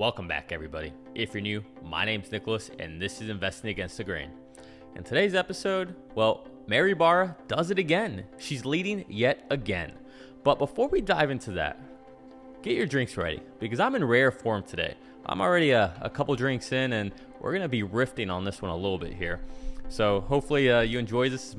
Welcome back, everybody. If you're new, my name's Nicholas, and this is Investing Against the Grain. In today's episode, Mary Barra does it again. She's leading yet again. But before we dive into that, get your drinks ready, because I'm in rare form today. I'm already a couple drinks in, and we're going to be riffing on this one a little bit here. So hopefully you enjoy this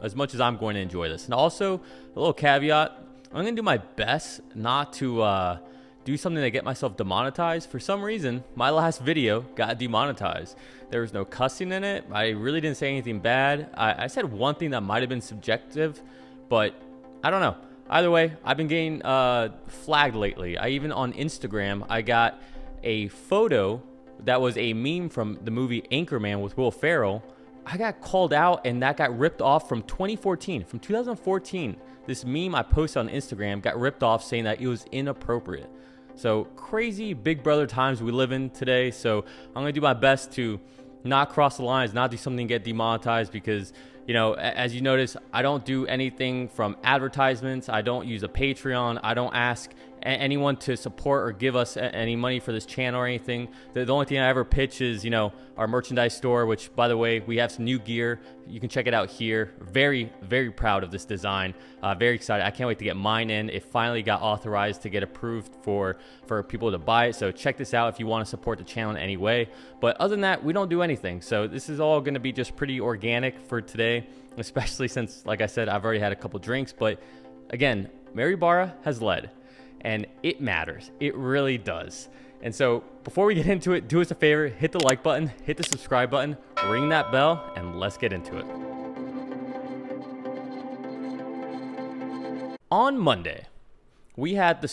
as much as I'm going to enjoy this. And also, a little caveat, I'm going to do my best not to do something to get myself demonetized. For some reason, my last video got demonetized. There was no cussing in it. I really didn't say anything bad. I said one thing that might have been subjective, but I don't know. Either way, I've been getting flagged lately. On Instagram, I got a photo that was a meme from the movie Anchorman with Will Ferrell. I got called out, and that got ripped off from 2014. From 2014, this meme I posted on Instagram got ripped off, saying that it was inappropriate. So crazy Big Brother times we live in today. So I'm going to do my best to not cross the lines, not do something and get demonetized, because, as you notice, I don't do anything from advertisements. I don't use a Patreon. I don't ask anyone to support or give us any money for this channel or anything. The only thing I ever pitch is, our merchandise store, which, by the way, we have some new gear. You can check it out here. Very, very proud of this design. Very excited. I can't wait to get mine in. It finally got authorized to get approved for people to buy it. So check this out if you want to support the channel in any way. But other than that, we don't do anything. So this is all going to be just pretty organic for today, especially since, like I said, I've already had a couple drinks. But again, Mary Barra has led. And it matters. It really does. And so before we get into it, do us a favor, hit the like button, hit the subscribe button, ring that bell, and let's get into it. On Monday, we had the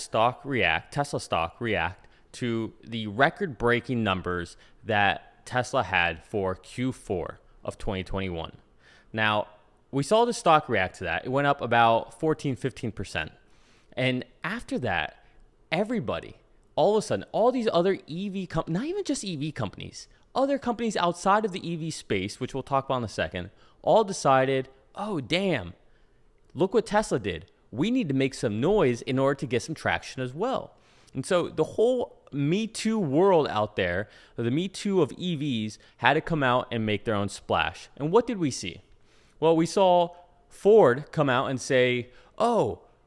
Tesla stock react to the record-breaking numbers that Tesla had for Q4 of 2021. Now, we saw the stock react to that. It went up about 15%. And after that, everybody, all of a sudden, all these other EV companies, not even just EV companies, other companies outside of the EV space, which we'll talk about in a second, all decided, oh, damn, look what Tesla did. We need to make some noise in order to get some traction as well. And so the whole Me Too world out there, the Me Too of EVs, had to come out and make their own splash. And what did we see? Well, we saw Ford come out and say,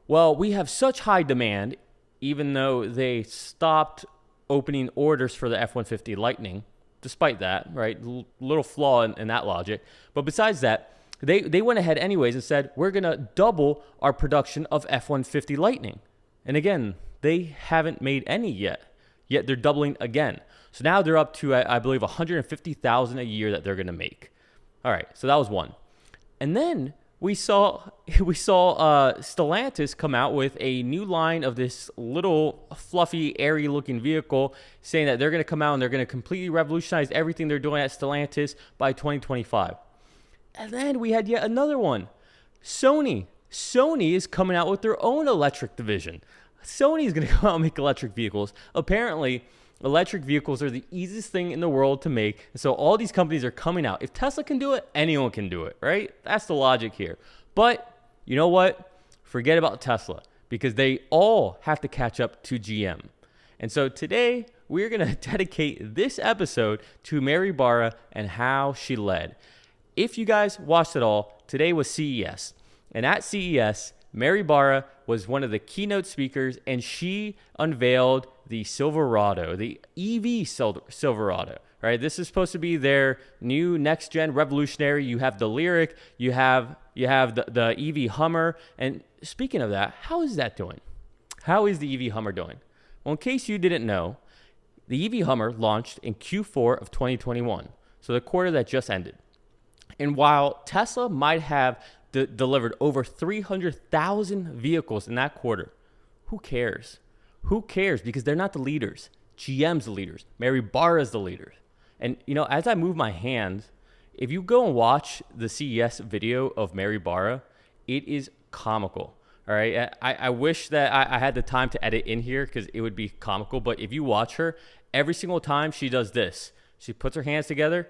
we have such high demand, even though they stopped opening orders for the F-150 Lightning. Despite that, right? Little flaw in that logic. But besides that, they went ahead anyways and said, we're going to double our production of F-150 Lightning. And again, they haven't made any yet they're doubling again. So now they're up to, I believe, 150,000 a year that they're going to make. All right, so that was one. And then we saw Stellantis come out with a new line of this little fluffy, airy-looking vehicle, saying that they're going to come out and they're going to completely revolutionize everything they're doing at Stellantis by 2025. And then we had yet another one. Sony is coming out with their own electric division. Sony is going to come out and make electric vehicles. Apparently, electric vehicles are the easiest thing in the world to make. And so all these companies are coming out. If Tesla can do it, anyone can do it, right? That's the logic here. But you know what? Forget about Tesla, because they all have to catch up to GM. And so today, we're going to dedicate this episode to Mary Barra and how she led. If you guys watched it all, today was CES. And at CES, Mary Barra was one of the keynote speakers, and she unveiled the Silverado, the EV Silverado, right? This is supposed to be their new next-gen revolutionary. You have the Lyric, you have the EV Hummer. And speaking of that, how is that doing? How is the EV Hummer doing? Well, in case you didn't know, the EV Hummer launched in Q4 of 2021, so the quarter that just ended. And while Tesla might have delivered over 300,000 vehicles in that quarter, who cares? Who cares? Because they're not the leaders. GM's the leaders. Mary Barra's the leader. And, as I move my hand, if you go and watch the CES video of Mary Barra, it is comical. All right. I wish that I had the time to edit in here, because it would be comical. But if you watch her, every single time she does this, she puts her hands together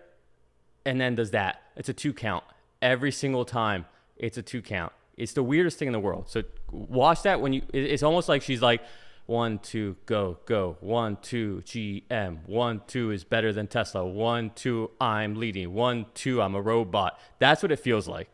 and then does that. It's a 2 count. Every single time. It's a 2 count. It's the weirdest thing in the world. So watch that it's almost like she's like, 1, 2, go, go. 1, 2, GM. 1, 2 is better than Tesla. 1, 2, I'm leading. 1, 2, I'm a robot. That's what it feels like.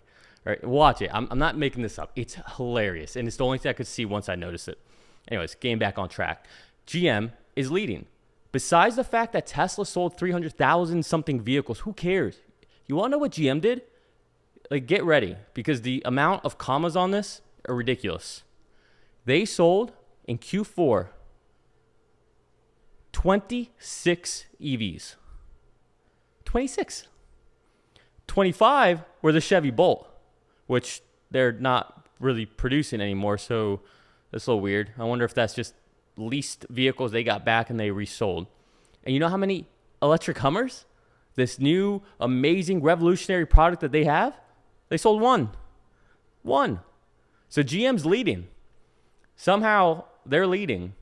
All right, watch it. I'm not making this up. It's hilarious, and it's the only thing I could see once I noticed it. Anyways, getting back on track. GM is leading. Besides the fact that Tesla sold 300,000 something vehicles, who cares? You want to know what GM did? Like, get ready, because the amount of commas on this are ridiculous. They sold in Q4 26 EVs. 26. 25 were the Chevy Bolt, which they're not really producing anymore, so that's a little weird. I wonder if that's just leased vehicles they got back and they resold. And you know how many electric Hummers, this new amazing revolutionary product that they have, they sold one. So GM's leading. Somehow they're leading,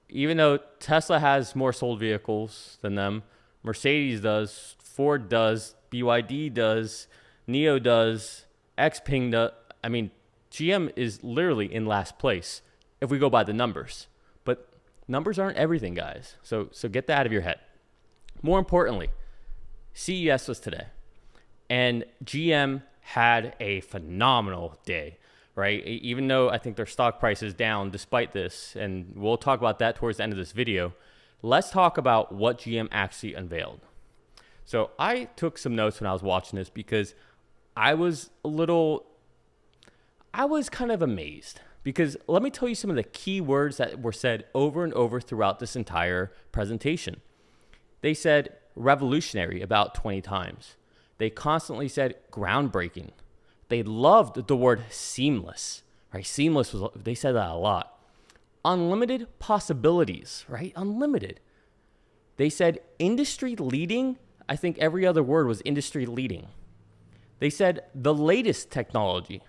even though Tesla has more sold vehicles than them. Mercedes does, Ford does, BYD does, NIO does, Xpeng does. I mean, GM is literally in last place if we go by the numbers. But numbers aren't everything, guys. So get that out of your head. More importantly, CES was today, and GM had a phenomenal day, right? Even though I think their stock price is down despite this, and we'll talk about that towards the end of this video, let's talk about what GM actually unveiled. So I took some notes when I was watching this because I was kind of amazed. Because let me tell you some of the key words that were said over and over throughout this entire presentation. They said revolutionary about 20 times. They constantly said groundbreaking. They loved the word seamless, right? Seamless they said that a lot. Unlimited possibilities, right? Unlimited. They said industry leading. I think every other word was industry leading. They said the latest technology.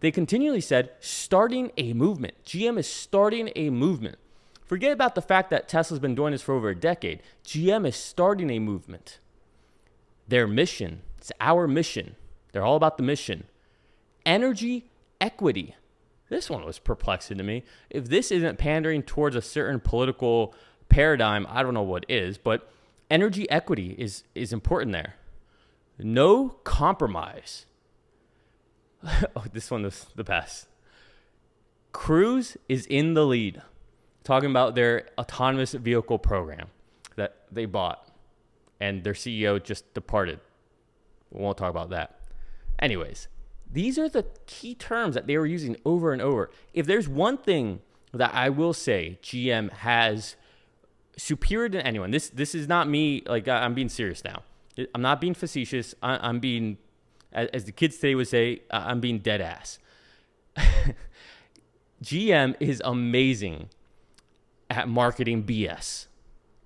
They continually said starting a movement. GM is starting a movement. Forget about the fact that Tesla's been doing this for over a decade. GM is starting a movement. Their mission, it's our mission. They're all about the mission. Energy equity. This one was perplexing to me. If this isn't pandering towards a certain political paradigm, I don't know what is, but energy equity is important there. No compromise. Oh, this one was the best. Cruise is in the lead. Talking about their autonomous vehicle program that they bought, and their CEO just departed. We won't talk about that. Anyways, these are the key terms that they were using over and over. If there's one thing that I will say GM has superior to anyone, this is not me, like I'm being serious now. I'm not being facetious. I'm being, as the kids today would say, I'm being dead ass. GM is amazing at marketing BS.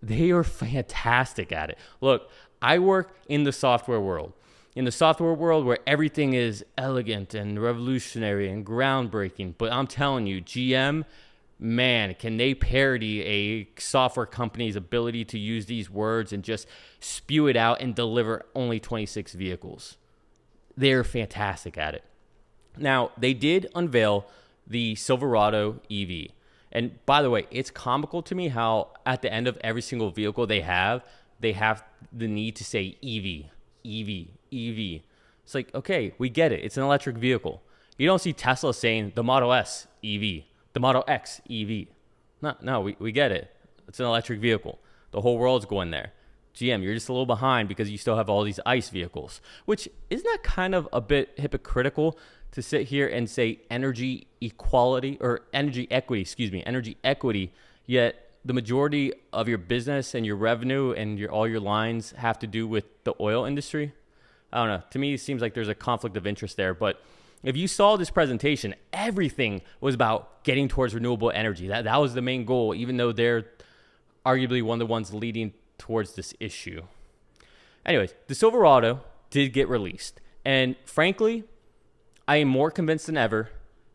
They are fantastic at it. Look, I work in the software world. In the software world where everything is elegant and revolutionary and groundbreaking. But I'm telling you, GM, man, can they parody a software company's ability to use these words and just spew it out and deliver only 26 vehicles. They're fantastic at it. Now, they did unveil the Silverado EV. And by the way, it's comical to me how at the end of every single vehicle they have the need to say EV, EV, EV. It's like, okay, we get it. It's an electric vehicle. You don't see Tesla saying the Model S EV, the Model X EV. No, we get it. It's an electric vehicle. The whole world's going there. GM, you're just a little behind because you still have all these ICE vehicles, which isn't that kind of a bit hypocritical to sit here and say energy equality or energy equity, yet the majority of your business and your revenue and all your lines have to do with the oil industry? I don't know. To me, it seems like there's a conflict of interest there. But if you saw this presentation, everything was about getting towards renewable energy. That was the main goal, even though they're arguably one of the ones leading towards this issue. Anyways, the Silverado did get released. And frankly, I am more convinced than ever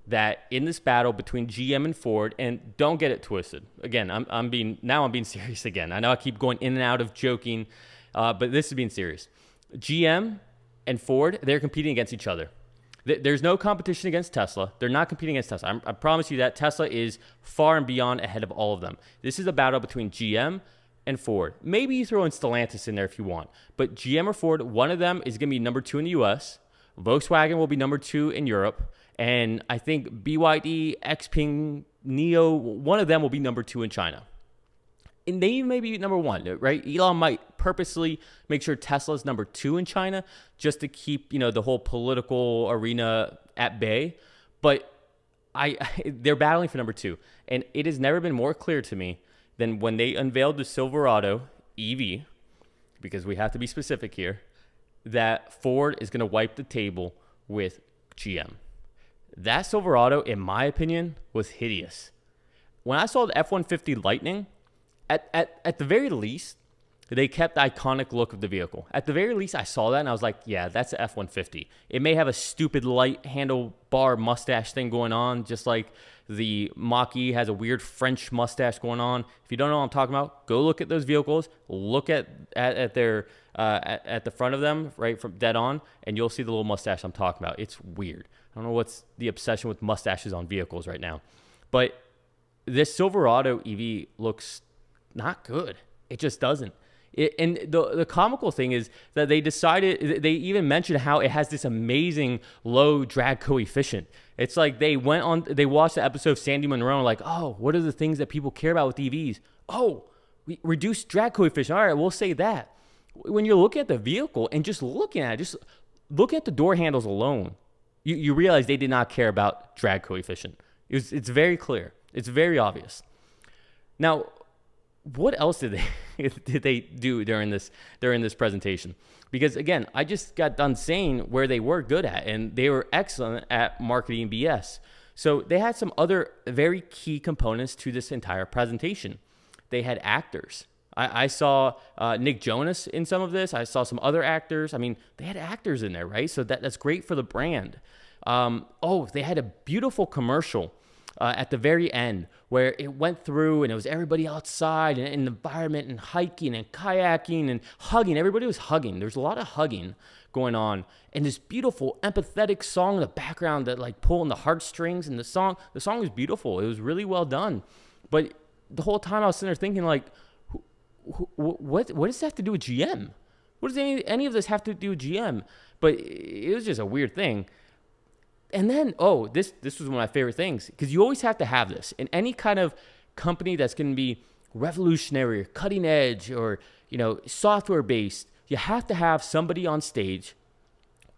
that in this battle between GM and Ford, and don't get it twisted. Again, I'm being serious again. I know I keep going in and out of joking, but this is being serious. GM and Ford, they're competing against each other. There's no competition against Tesla. They're not competing against Tesla. I promise you that Tesla is far and beyond ahead of all of them. This is a battle between GM and Ford. Maybe you throw in Stellantis in there if you want. But GM or Ford, one of them is going to be number 2 in the US. Volkswagen will be number 2 in Europe. And I think BYD, XPeng, NIO, one of them will be number 2 in China. And they may be number 1, right? Elon might purposely make sure Tesla's number 2 in China just to keep, the whole political arena at bay. But they're battling for number 2. And it has never been more clear to me than when they unveiled the Silverado EV, because we have to be specific here, that Ford is going to wipe the table with GM. That Silverado, in my opinion, was hideous. When I saw the F-150 Lightning, at the very least, they kept the iconic look of the vehicle. At the very least, I saw that and I was like, yeah, that's the F-150. It may have a stupid light handlebar mustache thing going on, just like the Mach-E has a weird French mustache going on. If you don't know what I'm talking about, go look at those vehicles. Look at their at the front of them, right from dead on, and you'll see the little mustache I'm talking about. It's weird. I don't know what's the obsession with mustaches on vehicles right now, but this Silverado EV looks not good. It just doesn't. And the comical thing is that they even mentioned how it has this amazing low drag coefficient. It's like they watched the episode of Sandy Monroe and like, oh, what are the things that people care about with EVs? Oh, we reduce drag coefficient. All right, we'll say that. When you're looking at the vehicle and just looking at the door handles alone, you realize they did not care about drag coefficient. It's very clear. It's very obvious. Now, what else did they do during this presentation? Because again, I just got done saying where they were good at, and they were excellent at marketing BS. So they had some other very key components to this entire presentation. They had actors. I saw Nick Jonas in some of this. I saw some other actors. I mean, they had actors in there, right? So that's great for the brand. They had a beautiful commercial at the very end where it went through and it was everybody outside and in the environment and hiking and kayaking and hugging. Everybody was hugging. There's a lot of hugging going on. And this beautiful, empathetic song in the background that like pulling the heartstrings, and the song was beautiful. It was really well done. But the whole time I was sitting there thinking like, what does that have to do with GM? What does any of this have to do with GM? But it was just a weird thing. And then, this was one of my favorite things, because you always have to have this in any kind of company that's going to be revolutionary or cutting edge or, software based. You have to have somebody on stage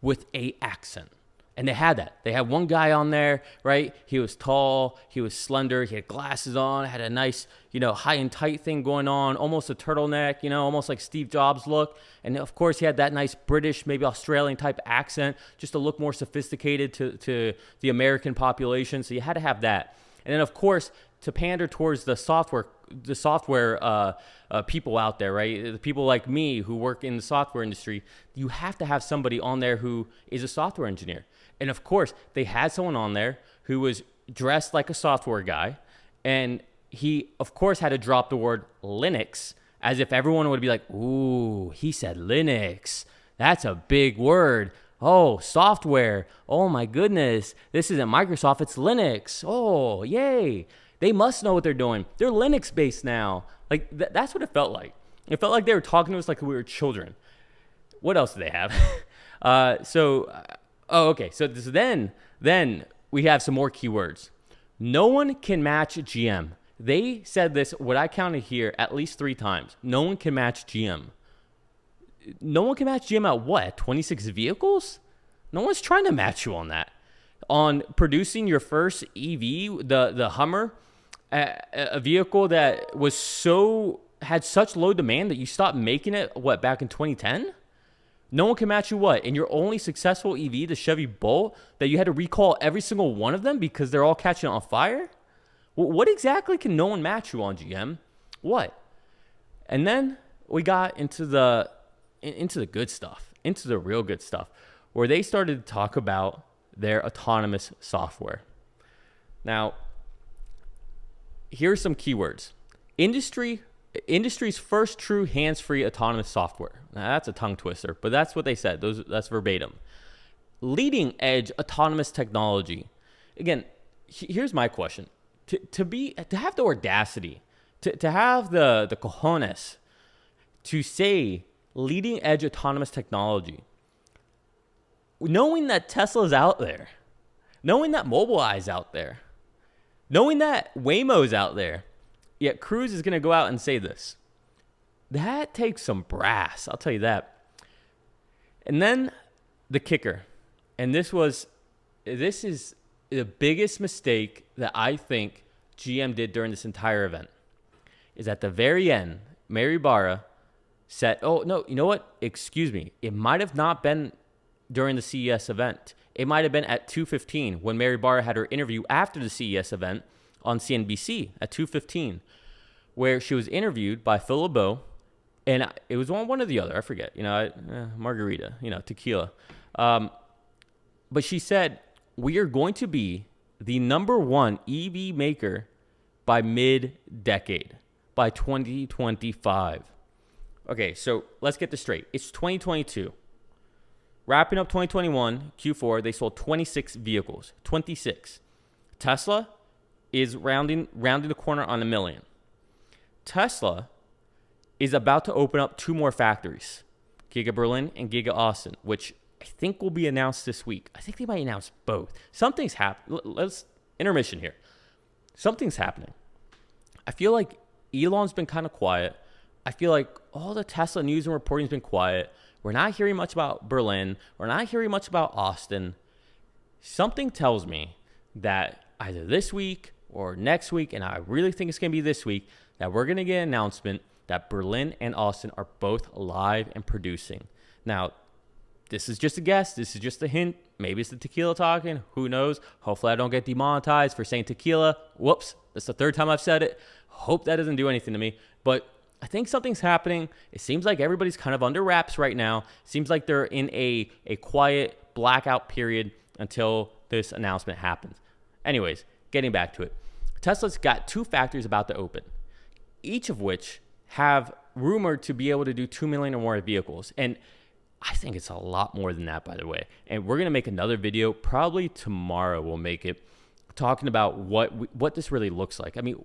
with a accent. And they had that. They had one guy on there, right? He was tall, he was slender, he had glasses on, had a nice, high and tight thing going on, almost a turtleneck, almost like Steve Jobs look. And of course, he had that nice British, maybe Australian type accent, just to look more sophisticated to the American population. So you had to have that. And then, of course, to pander towards the software people out there, right? The people like me who work in the software industry, you have to have somebody on there who is a software engineer. And of course, they had someone on there who was dressed like a software guy. And he, of course, had to drop the word Linux, as if everyone would be like, ooh, he said Linux. That's a big word. Oh, software. Oh, my goodness. This isn't Microsoft. It's Linux. Oh, yay. They must know what they're doing. They're Linux-based now. Like, that's what it felt like. It felt like they were talking to us like we were children. What else do they have? Okay. So then we have some more keywords. No one can match GM. They said this, what I counted here, at least 3 times. No one can match GM. No one can match GM at what? 26 vehicles? No one's trying to match you on that. On producing your first EV, the Hummer, a vehicle that had such low demand that you stopped making it, back in 2010? No one can match you what? In your only successful EV, the Chevy Bolt, that you had to recall every single one of them because they're all catching on fire? What exactly can no one match you on, GM? What? And then we got into the good stuff, into the real good stuff, where they started to talk about their autonomous software. Now, here's some keywords. Industry's first true hands-free autonomous software. Now, that's a tongue twister, but that's what they said. That's verbatim. leading edge autonomous technology. Again, here's my question. To have the audacity, to have the cojones to say leading edge autonomous technology, knowing that Tesla's out there, knowing that Mobileye's out there, knowing that Waymo's out there, yet Cruise is going to go out and say this. That takes some brass, I'll tell you that. And then the kicker, and this is the biggest mistake that I think GM did during this entire event, is at the very end, Mary Barra said, oh, no, you know what? Excuse me. It might have not been during the CES event. It might have been at 2:15 when Mary Barra had her interview after the CES event on CNBC at 2:15, where she was interviewed by Phil LeBeau, and it was one or the other. I forget. Margarita, tequila. But she said, we are going to be the number one EV maker by mid-decade, by 2025. Okay, so let's get this straight. It's 2022. Wrapping up 2021, Q4, they sold 26 vehicles. 26. Tesla is rounding the corner on 1 million. Tesla is about to open up 2 more factories, Giga Berlin and Giga Austin, which I think will be announced this week. I think they might announce both. Something's happening. Let's intermission here. Something's happening. I feel like Elon's been kind of quiet. I feel like all the Tesla news and reporting has been quiet. We're not hearing much about Berlin. We're not hearing much about Austin. Something tells me that either this week or next week, and I really think it's going to be this week, that we're going to get an announcement that Berlin and Austin are both live and producing. Now, this is just a guess. This is just a hint. Maybe it's the tequila talking. Who knows? Hopefully I don't get demonetized for saying tequila. Whoops. That's the 3rd time I've said it. Hope that doesn't do anything to me. But I think something's happening. It seems like everybody's kind of under wraps right now. Seems like they're in a quiet blackout period until this announcement happens. Anyways, getting back to it. Tesla's got 2 factories about to open, each of which have rumored to be able to do 2 million or more vehicles. And I think it's a lot more than that, by the way. And we're going to make another video, probably tomorrow we'll make it, talking about what this really looks like. I mean,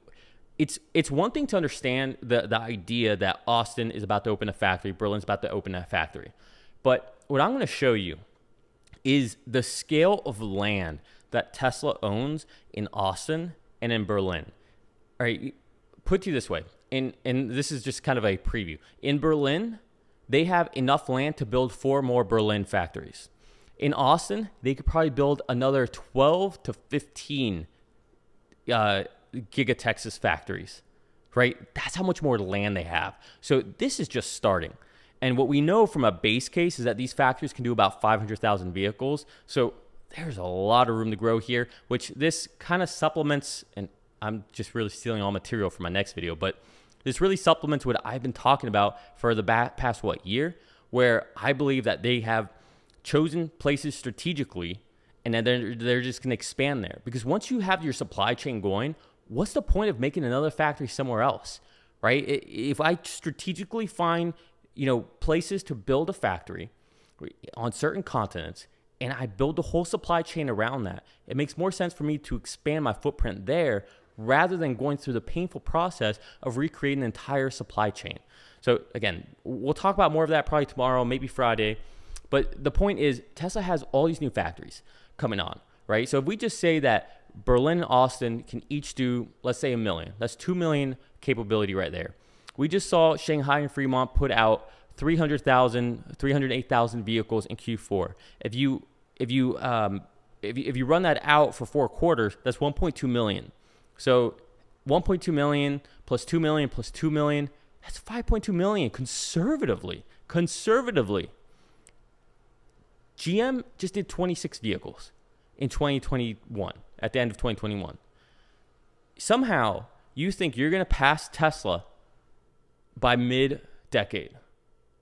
it's one thing to understand the idea that Austin is about to open a factory, Berlin's about to open a factory. But what I'm going to show you is the scale of land that Tesla owns in Austin and in Berlin. All right, put to you this way, and this is just kind of a preview. In Berlin, they have enough land to build 4 more Berlin factories. In Austin, they could probably build another 12 to 15 Giga Texas factories, right? That's how much more land they have. So this is just starting. And what we know from a base case is that these factories can do about 500,000 vehicles. So there's a lot of room to grow here, which this kind of supplements, and I'm just really stealing all material for my next video, but this really supplements what I've been talking about for the past, year, where I believe that they have chosen places strategically and then they're just going to expand there. Because once you have your supply chain going, what's the point of making another factory somewhere else, right? If I strategically find, places to build a factory on certain continents and I build the whole supply chain around that, it makes more sense for me to expand my footprint there rather than going through the painful process of recreating an entire supply chain. So again, we'll talk about more of that probably tomorrow, maybe Friday. But the point is, Tesla has all these new factories coming on, right? So if we just say that Berlin and Austin can each do, let's say, 1 million. That's 2 million capability right there. We just saw Shanghai and Fremont put out 308,000 vehicles in Q4. If you run that out for 4 quarters, that's 1.2 million. So 1.2 million plus 2 million plus 2 million, that's 5.2 million conservatively. GM just did 26 vehicles in 2021, at the end of 2021. Somehow, you think you're going to pass Tesla by mid-decade.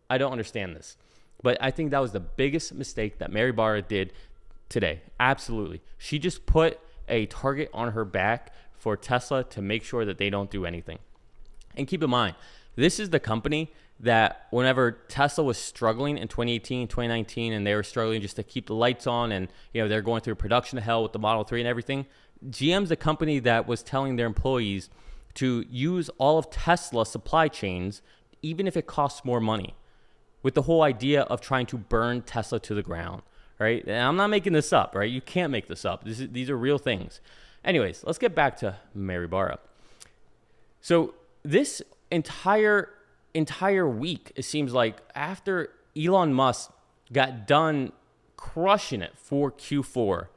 I don't understand this. But I think that was the biggest mistake that Mary Barra did today. Absolutely. She just put a target on her back for Tesla to make sure that they don't do anything. And keep in mind, This is the company that whenever Tesla was struggling in 2018, 2019, and they were struggling just to keep the lights on, and they're going through production hell with the Model 3 and everything, GM's the company that was telling their employees to use all of Tesla's supply chains, even if it costs more money, with the whole idea of trying to burn Tesla to the ground, right? And I'm not making this up, right? You can't make this up. These are real things. Anyways, let's get back to Mary Barra. So this entire week, it seems like after Elon Musk got done crushing it for Q4,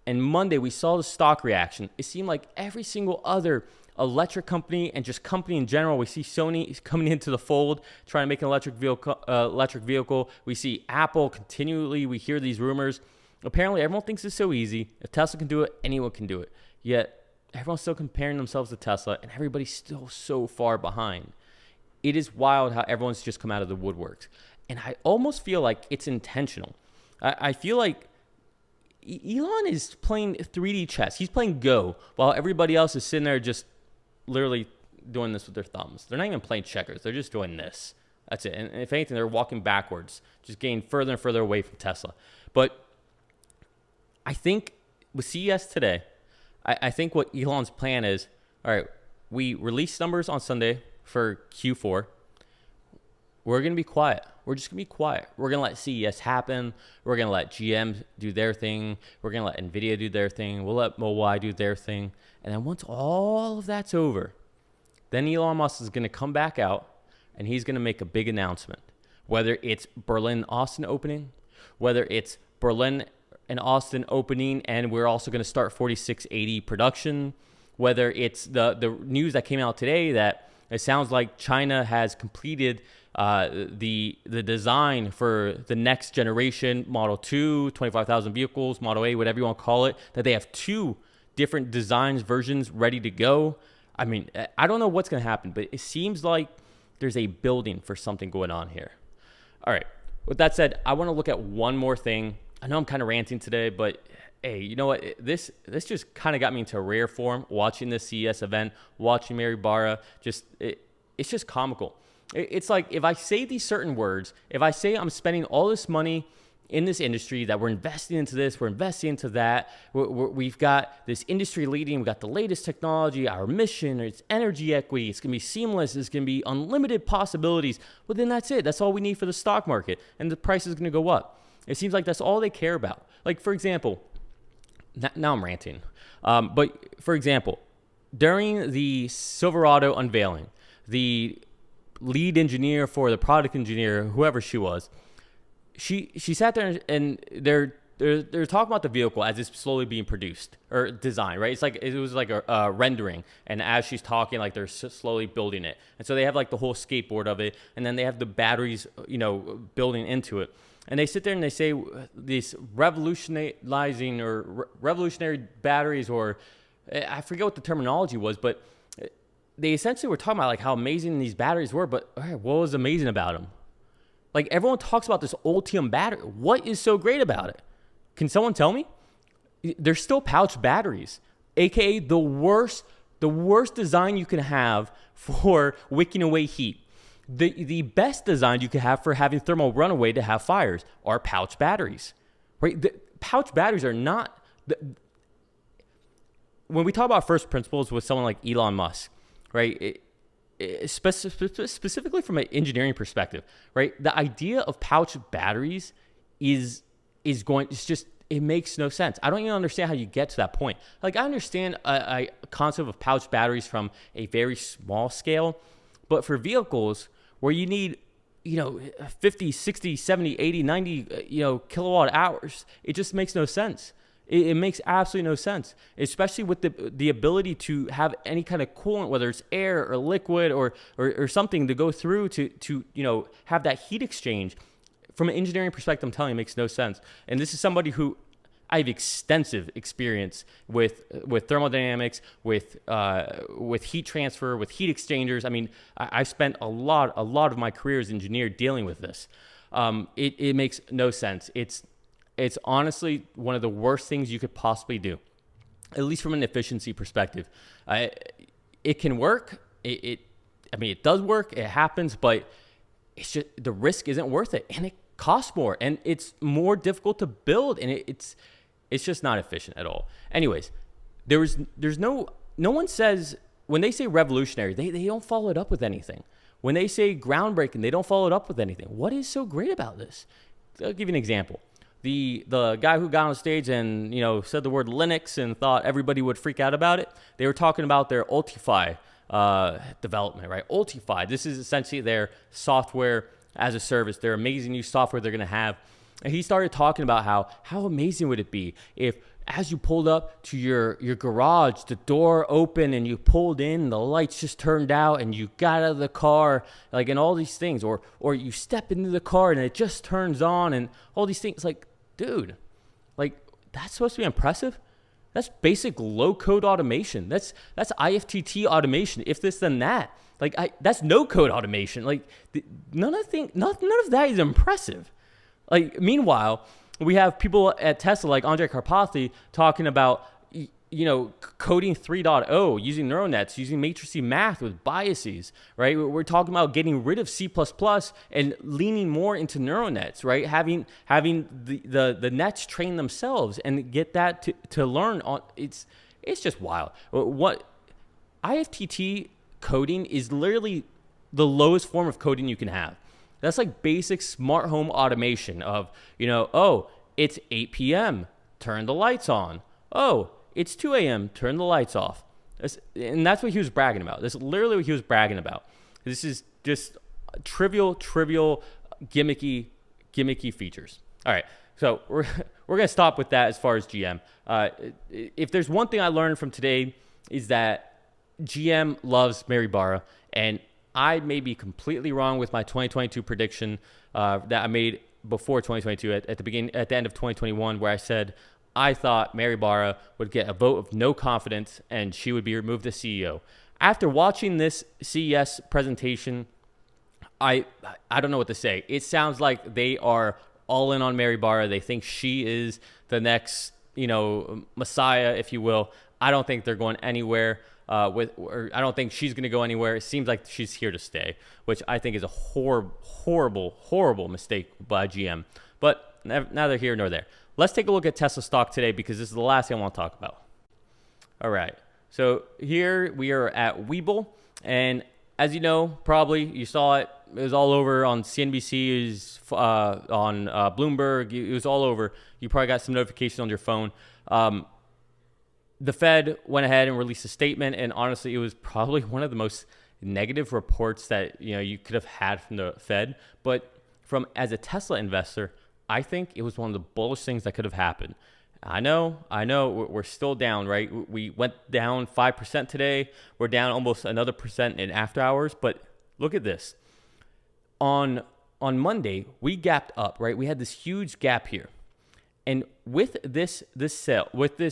and Monday we saw the stock reaction, it seemed like every single other electric company and just company in general, we see Sony coming into the fold, trying to make an electric vehicle. We see Apple continually, we hear these rumors. Apparently everyone thinks it's so easy. If Tesla can do it, anyone can do it. Yet everyone's still comparing themselves to Tesla, and everybody's still so far behind. It is wild how everyone's just come out of the woodworks. And I almost feel like it's intentional. I feel like Elon is playing 3D chess. He's playing Go, while everybody else is sitting there just literally doing this with their thumbs. They're not even playing checkers. They're just doing this. That's it. And if anything, they're walking backwards, just getting further and further away from Tesla. But I think with CES today, I think what Elon's plan is, all right, we release numbers on Sunday for Q4. We're going to be quiet. We're just going to be quiet. We're going to let CES happen. We're going to let GM do their thing. We're going to let NVIDIA do their thing. We'll let Mobileye do their thing. And then once all of that's over, then Elon Musk is going to come back out and he's going to make a big announcement. Whether it's Berlin, Austin opening, whether it's Berlin and Austin opening, and we're also going to start 4680 production, whether it's the news that came out today that it sounds like China has completed the design for the next generation Model 2, 25,000 vehicles, Model A, whatever you want to call it, that they have 2 different designs, versions ready to go. I mean, I don't know what's going to happen, but it seems like there's a building for something going on here. All right. With that said, I want to look at one more thing. I know I'm kind of ranting today, but hey, you know what? This just kind of got me into rare form watching this CES event, watching Mary Barra. It's just comical. It's like if I say these certain words, if I say I'm spending all this money in this industry, that we're investing into this, we're investing into that, we've got this industry leading, we've got the latest technology, our mission, it's energy equity, it's going to be seamless, it's going to be unlimited possibilities, well, then that's it. That's all we need for the stock market, and the price is going to go up. It seems like that's all they care about. Like, for example, now I'm ranting, but for example, during the Silverado unveiling, the lead engineer for the product engineer, whoever she was, she sat there and they're talking about the vehicle as it's slowly being produced or designed, right? It's like it was like a rendering, and as she's talking, like they're slowly building it, and so they have like the whole skateboard of it, and then they have the batteries, building into it, and they sit there and they say these revolutionary batteries, or I forget what the terminology was, but they essentially were talking about like how amazing these batteries were, but all right, what was amazing about them? Like, everyone talks about this Ultium battery. What is so great about it? Can someone tell me? They're still pouch batteries, aka the worst design you can have for wicking away heat. The best design you can have for having thermal runaway to have fires are pouch batteries, right? The pouch batteries are not. When we talk about first principles with someone like Elon Musk, right? Specifically from an engineering perspective, right? The idea of pouch batteries it makes no sense. I don't even understand how you get to that point. Like, I understand a concept of pouch batteries from a very small scale, but for vehicles where you need, 50, 60, 70, 80, 90, kilowatt hours, it just makes no sense. It makes absolutely no sense, especially with the ability to have any kind of coolant, whether it's air or liquid or something to go through to have that heat exchange. From an engineering perspective, I'm telling you, it makes no sense. And this is somebody who I have extensive experience with thermodynamics, with heat transfer, with heat exchangers. I mean, I've spent a lot of my career as an engineer dealing with this. It makes no sense. It's honestly one of the worst things you could possibly do, at least from an efficiency perspective. It can work. I mean, it does work, it happens, but it's just the risk isn't worth it, and it costs more, and it's more difficult to build, and it's just not efficient at all. Anyways, there's no one says, when they say revolutionary, they don't follow it up with anything. When they say groundbreaking, they don't follow it up with anything. What is so great about this? I'll give you an example. The guy who got on stage and said the word Linux and thought everybody would freak out about it. They were talking about their Ultify development, right? Ultify. This is essentially their software as a service. Their amazing new software they're going to have. And he started talking about how amazing would it be if, as you pulled up to your garage, the door opened and you pulled in, the lights just turned out and you got out of the car, like, and all these things, or you step into the car and it just turns on and all these things. Like, dude, like, that's supposed to be impressive? That's basic low-code automation. That's IFTT automation, if this then that. Like, that's no-code automation. Like, none of that is impressive. Like, meanwhile, we have people at Tesla like Andre Karpathy talking about, coding 3.0, using neural nets, using matrixy math with biases, right? We're talking about getting rid of C++ and leaning more into neural nets, right? Having the nets train themselves and get that to learn on. It's just wild. What IFTT coding is literally the lowest form of coding you can have. That's like basic smart home automation of, it's 8 p.m., turn the lights on. Oh, it's 2 a.m., turn the lights off. And that's what he was bragging about. That's literally what he was bragging about. This is just trivial, gimmicky features. All right, so we're going to stop with that as far as GM. If there's one thing I learned from today is that GM loves Mary Barra, and I may be completely wrong with my 2022 prediction that I made before 2022 at the end of 2021, where I said I thought Mary Barra would get a vote of no confidence and she would be removed as CEO. After watching this CES presentation, I don't know what to say. It sounds like they are all in on Mary Barra. They think she is the next, messiah, if you will. I don't think they're going anywhere. I don't think she's going to go anywhere. It seems like she's here to stay, which I think is a horrible mistake by GM. But neither here nor there. Let's take a look at Tesla stock today because this is the last thing I want to talk about. All right. So here we are at Webull. And as you know, probably you saw it. It was all over on CNBC, it was, on Bloomberg. It was all over. You probably got some notifications on your phone. The Fed went ahead and released a statement, and honestly, it was probably one of the most negative reports that you could have had from the Fed. But as a Tesla investor, I think it was one of the bullish things that could have happened. I know, we're still down, right? We went down 5% today. We're down almost another percent in after hours. But look at this. On Monday, we gapped up, right? We had this huge gap here, and with this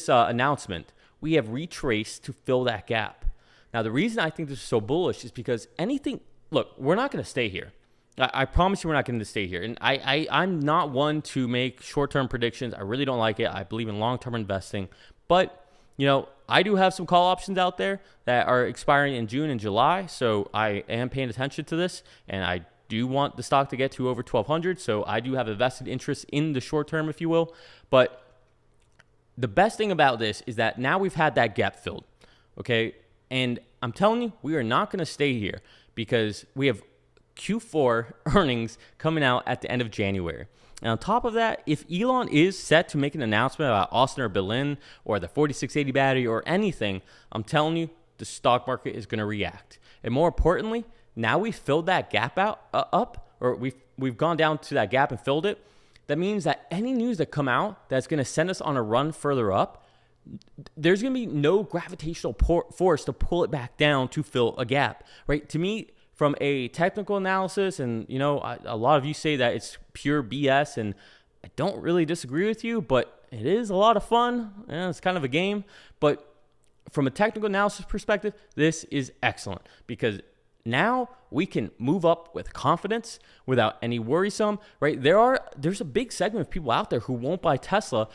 announcement, we have retraced to fill that gap. Now, the reason I think this is so bullish is because we're not going to stay here. I promise you we're not going to stay here. And I'm not one to make short-term predictions. I really don't like it. I believe in long-term investing. But, I do have some call options out there that are expiring in June and July. So I am paying attention to this, and I do want the stock to get to over 1,200. So I do have a vested interest in the short term, if you will. But the best thing about this is that now we've had that gap filled, okay? And I'm telling you, we are not going to stay here because we have Q4 earnings coming out at the end of January. And on top of that, if Elon is set to make an announcement about Austin or Berlin or the 4680 battery or anything, I'm telling you, the stock market is going to react. And more importantly, now we've filled that gap up, or we've gone down to that gap and filled it. That means that any news that come out that's going to send us on a run further up, there's going to be no gravitational force to pull it back down to fill a gap, right? To me, from a technical analysis, and a lot of you say that it's pure BS, and I don't really disagree with you, but it is a lot of fun. It's kind of a game. But from a technical analysis perspective, this is excellent because now we can move up with confidence without any worrisome, right? There's a big segment of people out there who won't buy Tesla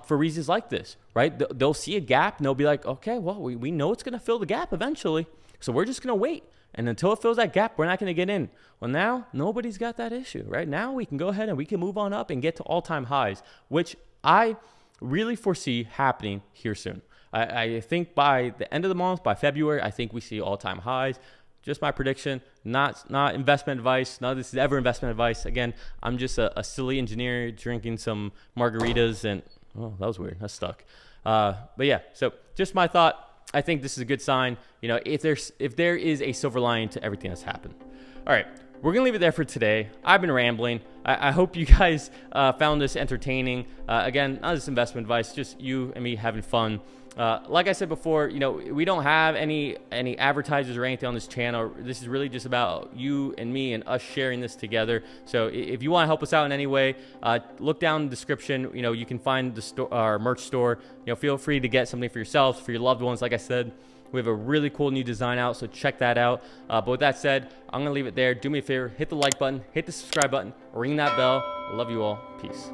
for reasons like this, right? They'll see a gap and they'll be like, okay, well, we know it's going to fill the gap eventually, so we're just going to wait. And until it fills that gap, we're not going to get in. Well, now nobody's got that issue, right? Now we can go ahead and we can move on up and get to all-time highs, which I really foresee happening here soon. I think by the end of the month, by February, I think we see all-time highs. Just my prediction, not investment advice. None of this is ever investment advice. Again, I'm just a silly engineer drinking some margaritas and, oh, that was weird. That stuck. But yeah, so just my thought. I think this is a good sign. You know, if there is a silver lining to everything that's happened. All right, we're gonna leave it there for today. I've been rambling. I hope you guys found this entertaining. Again, not just investment advice, just you and me having fun. Like I said before, you know, we don't have any advertisers or anything on this channel. This is really just about you and me and us sharing this together. So if you want to help us out in any way, look down in the description. You know, you can find our merch store. You know, feel free to get something for yourselves, for your loved ones. Like I said, we have a really cool new design out, so check that out. But with that said, I'm going to leave it there. Do me a favor, hit the like button, hit the subscribe button, ring that bell. I love you all. Peace.